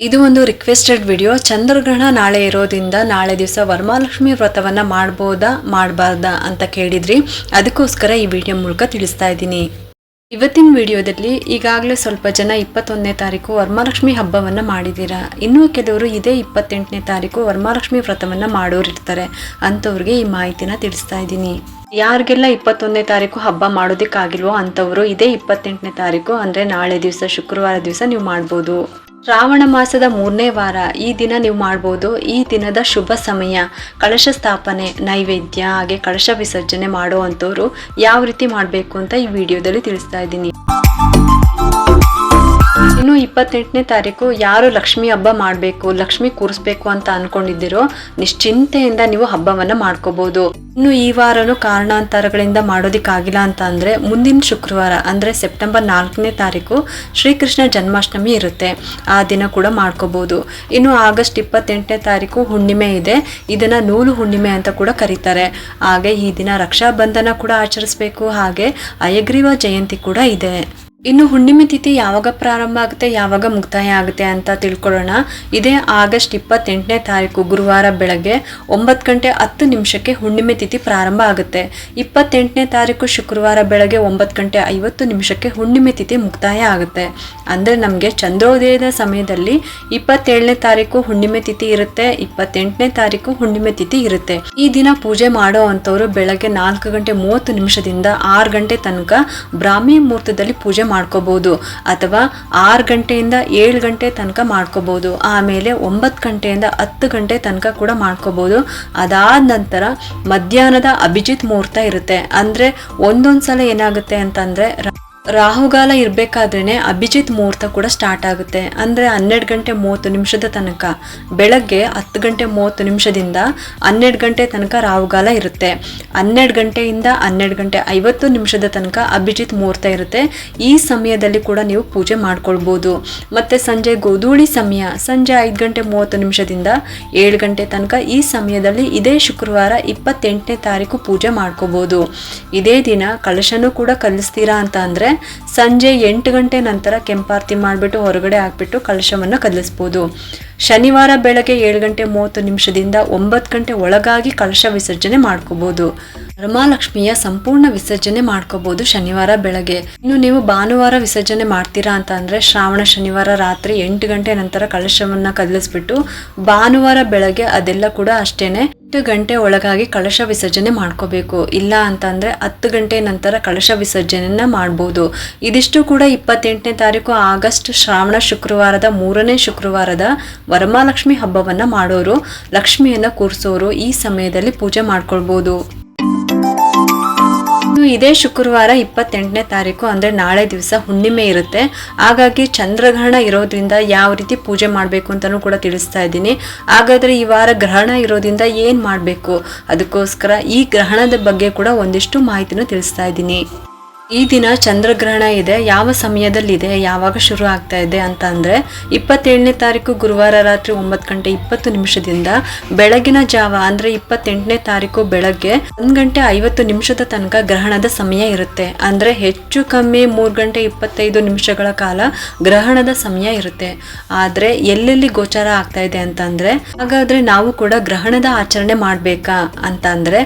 ಇದು ಒಂದು requested video. ಚಂದ್ರಗ್ರಹಣ ನಾಳೆ ಇರೋದ್ರಿಂದ ನಾಳೆ ದಿವಸ ವರಮಹಾಲಕ್ಷ್ಮಿ ವ್ರತವನ್ನ ಮಾಡ್ಬೋದಾ ಮಾಡಬಾರ್ದಾ ಅಂತ ಕೇಳಿದ್ರಿ. ಅದಕ್ಕೋಸ್ಕರ ಈ ವಿಡಿಯೋ ಮೂಲಕ ತಿಳಿಸ್ತಾ ಇದ್ದೀನಿ. ಇವತ್ತಿನ ವಿಡಿಯೋದಲ್ಲಿ ಈಗಾಗಲೇ ಸ್ವಲ್ಪ ಜನ 21ನೇ ತಾರೀಕು ವರಮಹಾಲಕ್ಷ್ಮಿ ಹಬ್ಬವನ್ನು ಮಾಡಿದ್ದೀರಾ. ಇನ್ನೂ ಕೆಲವರು ಇದೇ 28ನೇ ತಾರೀಕು ವರಮಹಾಲಕ್ಷ್ಮಿ ವ್ರತವನ್ನು ಮಾಡೋರಿರ್ತಾರೆ. ಅಂಥವ್ರಿಗೆ ಈ ಮಾಹಿತಿನ ತಿಳಿಸ್ತಾ ಇದ್ದೀನಿ. ಯಾರಿಗೆಲ್ಲ 21ನೇ ತಾರೀಕು ಹಬ್ಬ ಮಾಡೋದಕ್ಕಾಗಿಲ್ವೋ ಅಂಥವರು ಇದೇ 28ನೇ ತಾರೀಕು ಅಂದರೆ ನಾಳೆ ದಿವಸ ಶುಕ್ರವಾರ ದಿವಸ ನೀವು ಮಾಡ್ಬೋದು. ಶ್ರಾವಣ ಮಾಸದ 3ನೇ ವಾರ ಈ ದಿನ ನೀವು ಮಾಡ್ಬೋದು. ಈ ದಿನದ ಶುಭ ಸಮಯ, ಕಳಶ ಸ್ಥಾಪನೆ, ನೈವೇದ್ಯ ಹಾಗೆ ಕಳಶ ವಿಸರ್ಜನೆ ಮಾಡುವಂಥವ್ರು ಯಾವ ರೀತಿ ಮಾಡಬೇಕು ಅಂತ ಈ ವಿಡಿಯೋದಲ್ಲಿ ತಿಳಿಸ್ತಾ ಇದ್ದೀನಿ. ಇನ್ನು 28ನೇ ತಾರೀಕು ಯಾರು ಲಕ್ಷ್ಮಿ ಹಬ್ಬ ಮಾಡಬೇಕು, ಲಕ್ಷ್ಮಿ ಕೂರಿಸ್ಬೇಕು ಅಂತ ಅನ್ಕೊಂಡಿದ್ದೀರೋ ನಿಶ್ಚಿಂತೆಯಿಂದ ನೀವು ಹಬ್ಬವನ್ನ ಮಾಡ್ಕೋಬಹುದು. ಇನ್ನು ಈ ವಾರನೂ ಕಾರಣಾಂತರಗಳಿಂದ ಮಾಡೋದಿಕ್ಕಾಗಿಲ್ಲ ಅಂತ ಅಂದ್ರೆ ಮುಂದಿನ ಶುಕ್ರವಾರ ಅಂದ್ರೆ ಸೆಪ್ಟೆಂಬರ್ 4ನೇ ತಾರೀಕು ಶ್ರೀಕೃಷ್ಣ ಜನ್ಮಾಷ್ಟಮಿ ಇರುತ್ತೆ. ಆ ದಿನ ಕೂಡ ಮಾಡ್ಕೋಬಹುದು. ಇನ್ನು ಆಗಸ್ಟ್ 28ನೇ ತಾರೀಕು ಹುಣ್ಣಿಮೆ ಇದೆ. ಇದನ್ನ ನೂಲು ಹುಣ್ಣಿಮೆ ಅಂತ ಕೂಡ ಕರೀತಾರೆ. ಹಾಗೆ ಈ ದಿನ ರಕ್ಷಾ ಬಂಧನ ಕೂಡ ಆಚರಿಸಬೇಕು. ಹಾಗೆ ಹಯಗ್ರೀವ ಜಯಂತಿ ಕೂಡ ಇದೆ. ಇನ್ನು ಹುಣ್ಣಿಮೆ ತಿಥಿ ಯಾವಾಗ ಪ್ರಾರಂಭ ಆಗುತ್ತೆ, ಯಾವಾಗ ಮುಕ್ತಾಯ ಆಗುತ್ತೆ ಅಂತ ತಿಳ್ಕೊಳ್ಳೋಣ. ಇದೇ ಆಗಸ್ಟ್ 28ನೇ ತಾರೀಕು ಗುರುವಾರ ಬೆಳಗ್ಗೆ 9:10 ಹುಣ್ಣಿಮೆ ತಿಥಿ ಪ್ರಾರಂಭ ಆಗುತ್ತೆ. 28ನೇ ತಾರೀಕು ಶುಕ್ರವಾರ ಬೆಳಗ್ಗೆ 9:50 ಹುಣ್ಣಿಮೆ ತಿಥಿ ಮುಕ್ತಾಯ ಆಗುತ್ತೆ. ಅಂದರೆ ನಮಗೆ ಚಂದ್ರೋದಯದ ಸಮಯದಲ್ಲಿ 27ನೇ ತಾರೀಕು ಹುಣ್ಣಿಮೆ ತಿಥಿ ಇರುತ್ತೆ, 28ನೇ ತಾರೀಕು ಹುಣ್ಣಿಮೆ ತಿಥಿ ಇರುತ್ತೆ. ಈ ದಿನ ಪೂಜೆ ಮಾಡೋ ಅಂಥವ್ರು ಬೆಳಗ್ಗೆ 4:30 6 ಗಂಟೆ ತನಕ ಬ್ರಾಹ್ಮಿ ಮುಹೂರ್ತದಲ್ಲಿ ಪೂಜೆ ಮಾಡ್ಕೋಬಹುದು, ಅಥವಾ 6 ಗಂಟೆಯಿಂದ 7 ಗಂಟೆ ತನಕ ಮಾಡ್ಕೋಬಹುದು. ಆಮೇಲೆ 9 ಗಂಟೆಯಿಂದ 10 ಗಂಟೆ ತನಕ ಕೂಡ ಮಾಡ್ಕೋಬಹುದು. ಅದಾದ ನಂತರ ಮಧ್ಯಾಹ್ನದ ಅಭಿಜಿತ್ ಮುಹೂರ್ತ ಇರುತ್ತೆ. ಅಂದ್ರೆ ಒಂದೊಂದ್ಸಲ ಏನಾಗುತ್ತೆ ಅಂತಂದ್ರೆ ರಾಹುಗಾಲ ಇರ್ಬೇಕಾದ್ರೇನೆ ಅಭಿಜಿತ್ ಮುಹೂರ್ತ ಕೂಡ ಸ್ಟಾರ್ಟ್ ಆಗುತ್ತೆ. ಅಂದ್ರೆ 12:30 ತನಕ, ಬೆಳಗ್ಗೆ 10:30 12 ಗಂಟೆ ತನಕ ರಾಹುಗಾಲ ಇರುತ್ತೆ. 12 ಗಂಟೆಯಿಂದ 12:50 ತನಕ ಅಭಿಜಿತ್ ಮುಹೂರ್ತ ಇರುತ್ತೆ. ಈ ಸಮಯದಲ್ಲಿ ಕೂಡ ನೀವು ಪೂಜೆ ಮಾಡ್ಕೊಳ್ಬಹುದು. ಮತ್ತೆ ಸಂಜೆ ಗೋಧೂಳಿ ಸಮಯ, ಸಂಜೆ 5:30 7 ಗಂಟೆ ತನಕ, ಈ ಸಮಯದಲ್ಲಿ ಇದೇ ಶುಕ್ರವಾರ 28ನೇ ತಾರೀಕು ಪೂಜೆ ಮಾಡ್ಕೋಬಹುದು. ಇದೇ ದಿನ ಕಳಶನೂ ಕೂಡ ಕಲಿಸ್ತೀರಾ ಅಂತ ಅಂದ್ರೆ ಸಂಜೆ 8 ಗಂಟೆ ನಂತರ ಕೆಂಪಾರತಿ ಮಾಡಿಬಿಟ್ಟು ಹೊರಗಡೆ ಹಾಕ್ಬಿಟ್ಟು ಕಲಶವನ್ನು ಕಲಿಸ್ಬೋದು. ಶನಿವಾರ ಬೆಳಗ್ಗೆ 7:30 9 ಗಂಟೆ ಒಳಗಾಗಿ ಕಲಶ ವಿಸರ್ಜನೆ ಮಾಡ್ಕೋಬಹುದು. ವರಮಹಾಲಕ್ಷ್ಮಿಯ ಸಂಪೂರ್ಣ ವಿಸರ್ಜನೆ ಮಾಡ್ಕೋಬಹುದು ಶನಿವಾರ ಬೆಳಗ್ಗೆ. ಇನ್ನು ನೀವು ಭಾನುವಾರ ವಿಸರ್ಜನೆ ಮಾಡ್ತೀರಾ ಅಂತ ಅಂದ್ರೆ ಶ್ರಾವಣ ಶನಿವಾರ ರಾತ್ರಿ 8 ಗಂಟೆ ನಂತರ ಕಲಶವನ್ನ ಕಲಿಸ್ಬಿಟ್ಟು ಭಾನುವಾರ ಬೆಳಗ್ಗೆ ಅದೆಲ್ಲ ಕೂಡ ಅಷ್ಟೇನೆ 8 ಗಂಟೆ ಒಳಗಾಗಿ ಕಲಶ ವಿಸರ್ಜನೆ ಮಾಡ್ಕೋಬೇಕು. ಇಲ್ಲ ಅಂತಂದ್ರೆ 10 ಗಂಟೆ ನಂತರ ಕಲಶ ವಿಸರ್ಜನೆಯನ್ನ ಮಾಡ್ಬೋದು. ಇದಿಷ್ಟು ಕೂಡ 28ನೇ ತಾರೀಕು ಆಗಸ್ಟ್ ಶ್ರಾವಣ ಶುಕ್ರವಾರದ 3ನೇ ಶುಕ್ರವಾರದ ವರಮಹಾಲಕ್ಷ್ಮಿ ಹಬ್ಬವನ್ನ ಮಾಡೋರು, ಲಕ್ಷ್ಮಿಯನ್ನ ಕೂರಿಸೋರು ಈ ಸಮಯದಲ್ಲಿ ಪೂಜೆ ಮಾಡ್ಕೊಳ್ಬಹುದು. ಇದೇ ಶುಕ್ರವಾರ 28ನೇ ತಾರೀಕು ಅಂದ್ರೆ ನಾಳೆ ದಿವಸ ಹುಣ್ಣಿಮೆ ಇರುತ್ತೆ. ಹಾಗಾಗಿ ಚಂದ್ರಗ್ರಹಣ ಇರೋದ್ರಿಂದ ಯಾವ ರೀತಿ ಪೂಜೆ ಮಾಡಬೇಕು ಅಂತಾನೂ ಕೂಡ ತಿಳಿಸ್ತಾ ಇದ್ದೀನಿ. ಹಾಗಾದ್ರೆ ಈ ವಾರ ಗ್ರಹಣ ಇರೋದ್ರಿಂದ ಏನ್ ಮಾಡಬೇಕು, ಅದಕ್ಕೋಸ್ಕರ ಈ ಗ್ರಹಣದ ಬಗ್ಗೆ ಕೂಡ ಒಂದಿಷ್ಟು ಮಾಹಿತಿನೂ ತಿಳಿಸ್ತಾ ಇದ್ದೀನಿ. ಈ ದಿನ ಚಂದ್ರಗ್ರಹಣ ಇದೆ. ಯಾವ ಸಮಯದಲ್ಲಿದೆ, ಯಾವಾಗ ಶುರು ಆಗ್ತಾ ಇದೆ ಅಂತ ಅಂದ್ರೆ 27ನೇ ತಾರೀಕು ಗುರುವಾರ ರಾತ್ರಿ 9:20 ಬೆಳಗಿನ ಜಾವ ಅಂದ್ರೆ 28ನೇ ತಾರೀಕು ಬೆಳಗ್ಗೆ 1:50 ತನಕ ಗ್ರಹಣದ ಸಮಯ ಇರುತ್ತೆ. ಅಂದ್ರೆ ಹೆಚ್ಚು ಕಮ್ಮಿ 3:25 ಕಾಲ ಗ್ರಹಣದ ಸಮಯ ಇರುತ್ತೆ. ಆದ್ರೆ ಎಲ್ಲೆಲ್ಲಿ ಗೋಚಾರ ಆಗ್ತಾ ಇದೆ ಅಂತಂದ್ರೆ, ಹಾಗಾದ್ರೆ ನಾವು ಕೂಡ ಗ್ರಹಣದ ಆಚರಣೆ ಮಾಡ್ಬೇಕಾ ಅಂತ ಅಂದ್ರೆ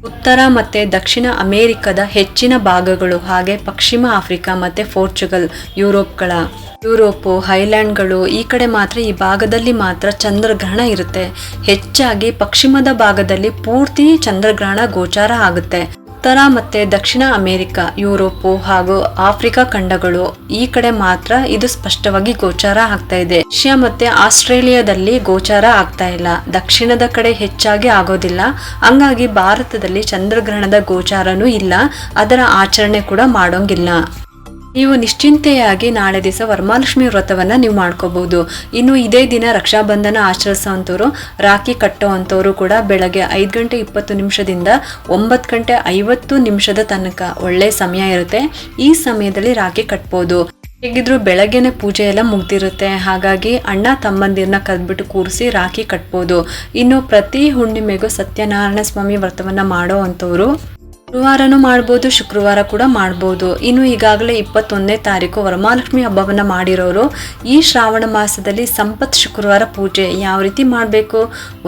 ಉತ್ತರ ಮತ್ತೆ ದಕ್ಷಿಣ ಅಮೆರಿಕದ ಹೆಚ್ಚಿನ ಭಾಗಗಳು, ಹಾಗೆ ಪಶ್ಚಿಮ ಆಫ್ರಿಕಾ ಮತ್ತೆ ಪೋರ್ಚುಗಲ್, ಯುರೋಪು, ಹೈಲ್ಯಾಂಡ್ಗಳು ಈ ಕಡೆ ಮಾತ್ರ, ಈ ಭಾಗದಲ್ಲಿ ಮಾತ್ರ ಚಂದ್ರಗ್ರಹಣ ಇರುತ್ತೆ. ಹೆಚ್ಚಾಗಿ ಪಶ್ಚಿಮದ ಭಾಗದಲ್ಲಿ ಪೂರ್ತಿ ಚಂದ್ರಗ್ರಹಣ ಗೋಚಾರ ಆಗುತ್ತೆ. ಉತ್ತರ ಮತ್ತೆ ದಕ್ಷಿಣ ಅಮೆರಿಕ, ಯುರೋಪು ಹಾಗೂ ಆಫ್ರಿಕಾ ಖಂಡಗಳು ಈ ಕಡೆ ಮಾತ್ರ ಇದು ಸ್ಪಷ್ಟವಾಗಿ ಗೋಚಾರ ಆಗ್ತಾ ಇದೆ. ಏಷ್ಯಾ ಮತ್ತೆ ಆಸ್ಟ್ರೇಲಿಯಾದಲ್ಲಿ ಗೋಚಾರ ಆಗ್ತಾ ಇಲ್ಲ. ದಕ್ಷಿಣದ ಕಡೆ ಹೆಚ್ಚಾಗಿ ಆಗೋದಿಲ್ಲ. ಹಂಗಾಗಿ ಭಾರತದಲ್ಲಿ ಚಂದ್ರಗ್ರಹಣದ ಗೋಚಾರನೂ ಇಲ್ಲ, ಅದರ ಆಚರಣೆ ಕೂಡ ಮಾಡೋಂಗಿಲ್ಲ. ನೀವು ನಿಶ್ಚಿಂತೆಯಾಗಿ ನಾಳೆ ದಿವಸ ವರಮಹಾಲಕ್ಷ್ಮಿ ವ್ರತವನ್ನ ನೀವು ಮಾಡ್ಕೋಬಹುದು. ಇನ್ನು ಇದೇ ದಿನ ರಕ್ಷಾಬಂಧನ ಆಚರಿಸುವಂಥವ್ರು, ರಾಖಿ ಕಟ್ಟುವಂಥವ್ರು ಕೂಡ ಬೆಳಗ್ಗೆ 5:20 9:50 ತನಕ ಒಳ್ಳೆ ಸಮಯ ಇರುತ್ತೆ. ಈ ಸಮಯದಲ್ಲಿ ರಾಖಿ ಕಟ್ಬೋದು. ಹೇಗಿದ್ರು ಬೆಳಗ್ಗೆನೆ ಪೂಜೆ ಎಲ್ಲ ಮುಗ್ದಿರುತ್ತೆ. ಹಾಗಾಗಿ ಅಣ್ಣ ತಮ್ಮಂದಿರನ್ನ ಕರೆದ್ಬಿಟ್ಟು ಕೂರಿಸಿ ರಾಖಿ ಕಟ್ಬೋದು. ಇನ್ನು ಪ್ರತಿ ಹುಣ್ಣಿಮೆಗೂ ಸತ್ಯನಾರಾಯಣ ಸ್ವಾಮಿ ವ್ರತವನ್ನ ಮಾಡೋ ಅಂಥವ್ರು ಗುರುವಾರನೂ ಮಾಡ್ಬೋದು, ಶುಕ್ರವಾರ ಕೂಡ ಮಾಡ್ಬೋದು. ಇನ್ನು ಈಗಾಗಲೇ 21ನೇ ತಾರೀಕು ವರಮಹಾಲಕ್ಷ್ಮಿ ಹಬ್ಬವನ್ನ ಮಾಡಿರೋರು ಈ ಶ್ರಾವಣ ಮಾಸದಲ್ಲಿ ಸಂಪತ್ ಶುಕ್ರವಾರ ಪೂಜೆ ಯಾವ ರೀತಿ ಮಾಡಬೇಕು,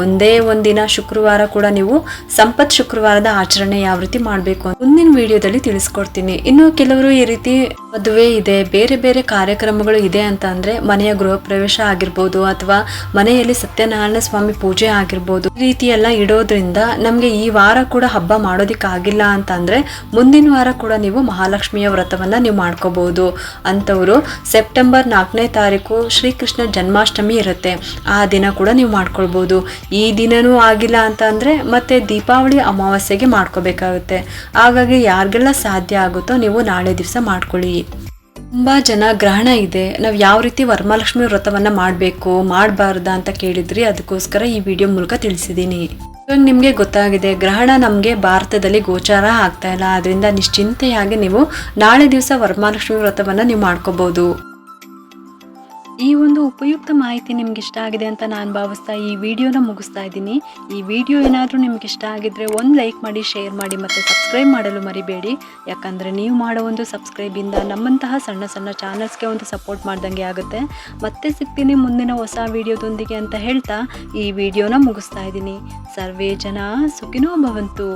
ಒಂದೇ ಒಂದಿನ ಶುಕ್ರವಾರ ಕೂಡ ನೀವು ಸಂಪತ್ ಶುಕ್ರವಾರದ ಆಚರಣೆ ಯಾವ ರೀತಿ ಮಾಡಬೇಕು ಮುಂದಿನ ವಿಡಿಯೋದಲ್ಲಿ ತಿಳಿಸ್ಕೊಡ್ತೀನಿ. ಇನ್ನು ಕೆಲವರು ಈ ರೀತಿ ಮದುವೆ ಇದೆ, ಬೇರೆ ಬೇರೆ ಕಾರ್ಯಕ್ರಮಗಳು ಇದೆ ಅಂತ ಅಂದ್ರೆ ಮನೆಯ ಗೃಹ ಪ್ರವೇಶ ಆಗಿರ್ಬೋದು ಅಥವಾ ಮನೆಯಲ್ಲಿ ಸತ್ಯನಾರಾಯಣ ಸ್ವಾಮಿ ಪೂಜೆ ಆಗಿರ್ಬೋದು, ಈ ರೀತಿ ಎಲ್ಲ ಇಡೋದ್ರಿಂದ ನಮ್ಗೆ ಈ ವಾರ ಕೂಡ ಹಬ್ಬ ಮಾಡೋದಿಕ್ಕಾಗಿಲ್ಲ ಅಂತ ಅಂದ್ರೆ ಮುಂದಿನ ವಾರ ಕೂಡ ನೀವು ಮಹಾಲಕ್ಷ್ಮಿಯ ವ್ರತವನ್ನ ನೀವು ಮಾಡ್ಕೋಬಹುದು. ಅಂತವರು ಸೆಪ್ಟೆಂಬರ್ 4ನೇ ತಾರೀಕು ಶ್ರೀಕೃಷ್ಣ ಜನ್ಮಾಷ್ಟಮಿ ಇರುತ್ತೆ, ಆ ದಿನ ಕೂಡ ನೀವು ಮಾಡ್ಕೊಳ್ಬಹುದು. ಈ ದಿನನೂ ಆಗಿಲ್ಲ ಅಂತ ಅಂದ್ರೆ ಮತ್ತೆ ದೀಪಾವಳಿ ಅಮಾವಾಸ್ಯೆಗೆ ಮಾಡ್ಕೋಬೇಕಾಗುತ್ತೆ. ಹಾಗಾಗಿ ಯಾರಿಗೆಲ್ಲ ಸಾಧ್ಯ ಆಗುತ್ತೋ ನೀವು ನಾಳೆ ದಿವಸ ಮಾಡ್ಕೊಳ್ಳಿ. ತುಂಬಾ ಜನ ಗ್ರಹಣ ಇದೆ, ನಾವು ಯಾವ ರೀತಿ ವರಮಹಾಲಕ್ಷ್ಮಿ ವ್ರತವನ್ನ ಮಾಡಬೇಕು ಮಾಡಬಾರ್ದಾ ಅಂತ ಕೇಳಿದ್ರಿ, ಅದಕ್ಕೋಸ್ಕರ ಈ ವಿಡಿಯೋ ಮೂಲಕ ತಿಳಿಸಿದ್ದೀನಿ. ಇವಾಗ ನಿಮಗೆ ಗೊತ್ತಾಗಿದೆ ಗ್ರಹಣ ನಮಗೆ ಭಾರತದಲ್ಲಿ ಗೋಚಾರ ಆಗ್ತಾ ಇಲ್ಲ, ಅದರಿಂದ ನಿಶ್ಚಿಂತೆಯಾಗಿ ನೀವು ನಾಳೆ ದಿವಸ ವರಮಹಾಲಕ್ಷ್ಮಿ ವ್ರತವನ್ನ ನೀವು ಮಾಡ್ಕೋಬಹುದು. ಈ ಒಂದು ಉಪಯುಕ್ತ ಮಾಹಿತಿ ನಿಮ್ಗೆ ಇಷ್ಟ ಆಗಿದೆ ಅಂತ ನಾನು ಭಾವಿಸ್ತಾ ಈ ವಿಡಿಯೋನ ಮುಗಿಸ್ತಾ ಇದ್ದೀನಿ. ಈ ವಿಡಿಯೋ ಏನಾದರೂ ನಿಮ್ಗೆ ಇಷ್ಟ ಆಗಿದ್ರೆ ಒಂದು ಲೈಕ್ ಮಾಡಿ, ಶೇರ್ ಮಾಡಿ ಮತ್ತು ಸಬ್ಸ್ಕ್ರೈಬ್ ಮಾಡಲು ಮರಿಬೇಡಿ. ಯಾಕಂದರೆ ನೀವು ಮಾಡೋ ಒಂದು ಸಬ್ಸ್ಕ್ರೈಬಿಂದ ನಮ್ಮಂತಹ ಸಣ್ಣ ಸಣ್ಣ ಚಾನಲ್ಸ್ಗೆ ಒಂದು ಸಪೋರ್ಟ್ ಮಾಡ್ದಂಗೆ ಆಗುತ್ತೆ. ಮತ್ತೆ ಸಿಗ್ತೀನಿ ಮುಂದಿನ ಹೊಸ ವಿಡಿಯೋದೊಂದಿಗೆ ಅಂತ ಹೇಳ್ತಾ ಈ ವಿಡಿಯೋನ ಮುಗಿಸ್ತಾ ಇದ್ದೀನಿ. ಸರ್ವೇ ಜನ ಸುಖಿನೋ ಭವಂತು.